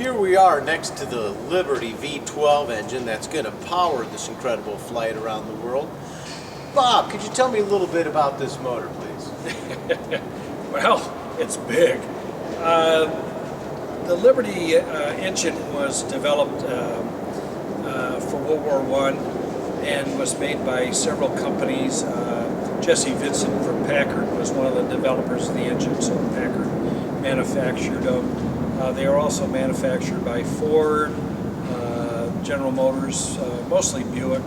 Here we are next to the Liberty V12 engine that's going to power this incredible flight around the world. Bob, could you tell me a little bit about this motor, please? Well, it's big. The Liberty engine was developed for World War I and was made by several companies. Jesse Vincent from Packard was one of the developers of the engine, so Packard manufactured them. They are also manufactured by Ford, General Motors, mostly Buick,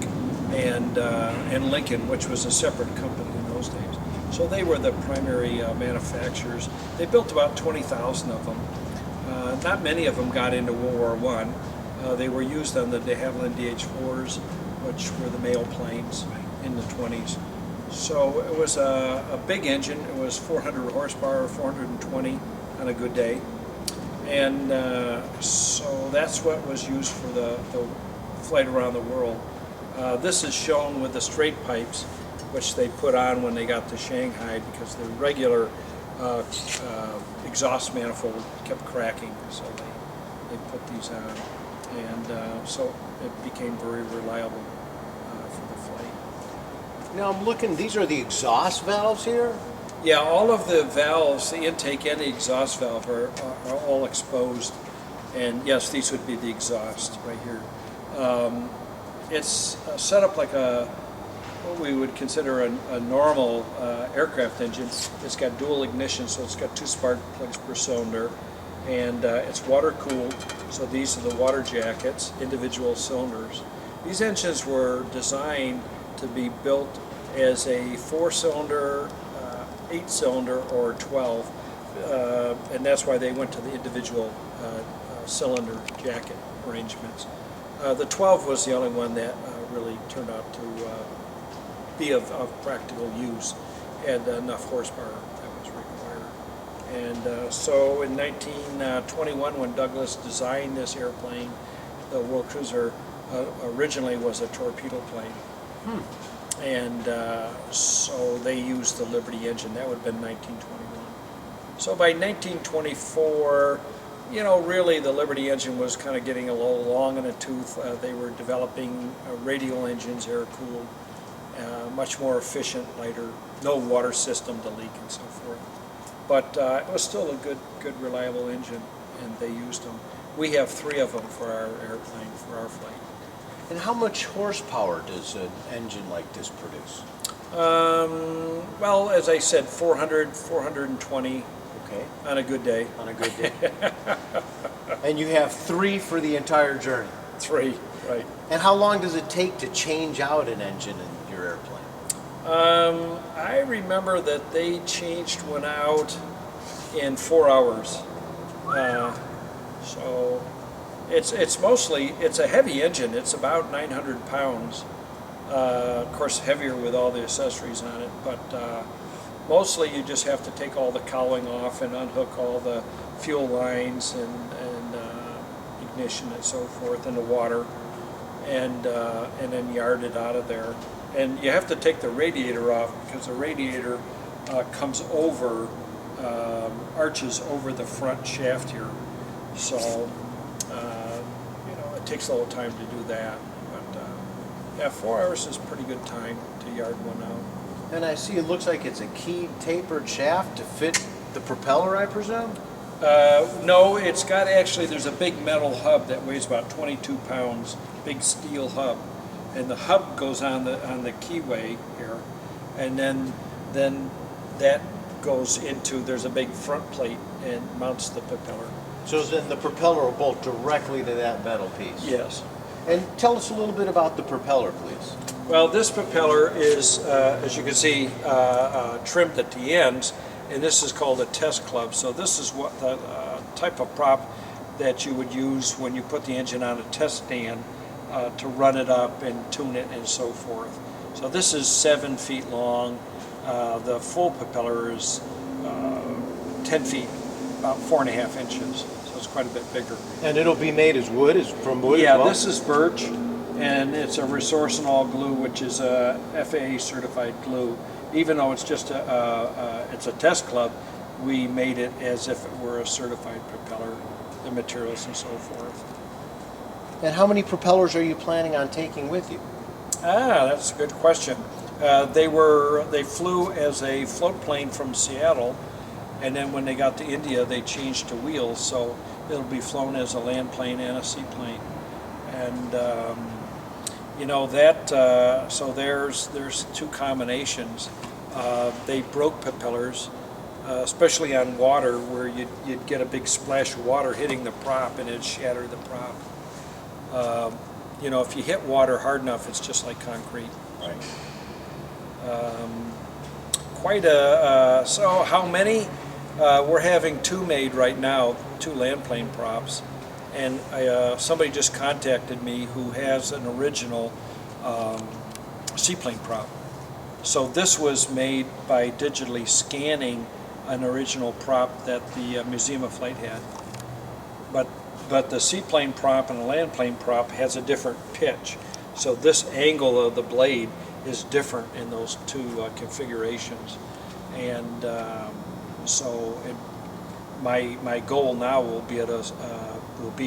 and Lincoln, which was a separate company in those days. So they were the primary manufacturers. They built about 20,000 of them. Not many of them got into World War I. They were used on the de Havilland DH-4s, which were the mail planes in the 20s. So it was a big engine. It was 400 horsepower, 420 on a good day. And so that's what was used for the flight around the world. This is shown with the straight pipes, which they put on when they got to Shanghai because the regular exhaust manifold kept cracking, so they put these on. And so it became very reliable for the flight. Now I'm looking, these are the exhaust valves here? Yeah, all of the valves, the intake and the exhaust valve are all exposed. And yes, these would be the exhaust right here. It's set up like what we would consider a normal aircraft engine. It's got dual ignition, so it's got 2 spark plugs per cylinder. And it's water cooled, so these are the water jackets, individual cylinders. These engines were designed to be built as a 4-cylinder, 8-cylinder, or 12, and that's why they went to the individual cylinder jacket arrangements. The 12 was the only one that really turned out to be of practical use, and enough horsepower that was required. And so in 1921, when Douglas designed this airplane, the World Cruiser originally was a torpedo plane. And so they used the Liberty engine. That would have been 1921. So by 1924, you know, really the Liberty engine was kind of getting a little long in the tooth. They were developing radial engines, air-cooled, much more efficient, lighter, no water system to leak and so forth. But it was still a good, reliable engine, and they used them. We have 3 of them for our airplane, for our flight. And how much horsepower does an engine like this produce? Well, as I said, 400, 420 Okay. on a good day. On a good day. And you have 3 for the entire journey? 3, right. And how long does it take to change out an engine in your airplane? I remember that they changed one out in 4 hours. So it's mostly, it's a heavy engine. It's about 900 pounds. Of course, heavier with all the accessories on it, but mostly you just have to take all the cowling off and unhook all the fuel lines and ignition and so forth, and the water, and then yard it out of there. And you have to take the radiator off because the radiator comes over, arches over the front shaft here. So, you know, it takes a little time to do that. But yeah, 4 hours is pretty good time to yard one out. And I see it looks like it's a keyed tapered shaft to fit the propeller, I presume? No, it's got actually, there's a big metal hub that weighs about 22 pounds, big steel hub. And the hub goes on the keyway here, and then that goes into, there's a big front plate and mounts the propeller. So then the propeller will bolt directly to that metal piece? Yes. And tell us a little bit about the propeller, please. Well, this propeller is, as you can see, trimmed at the ends, and this is called a test club. So this is what the type of prop that you would use when you put the engine on a test stand to run it up and tune it and so forth. So this is 7 feet long. The full propeller is 10 feet, about 4.5 inches. So it's quite a bit bigger. And it'll be made as wood, from wood yeah, as well? this is birch, and it's a resorcinol glue, which is a FAA certified glue. Even though it's just it's a test club, we made it as if it were a certified propeller. the materials and so forth. And how many propellers are you planning on taking with you? That's a good question. They flew as a float plane from Seattle, and then when they got to India, they changed to wheels, so it'll be flown as a land plane and a seaplane. And so there's two combinations. They broke propellers, especially on water, where you'd get a big splash of water hitting the prop and it'd shatter the prop. If you hit water hard enough, it's just like concrete. Right. So how many? We're having two made right now, two land plane props, and somebody just contacted me who has an original seaplane prop. So this was made by digitally scanning an original prop that the Museum of Flight had. But the seaplane prop and the land plane prop has a different pitch. So this angle of the blade is different in those two configurations. And my goal now will be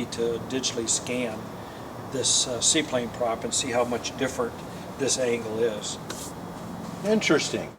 to digitally scan this seaplane prop and see how much different this angle is. Interesting.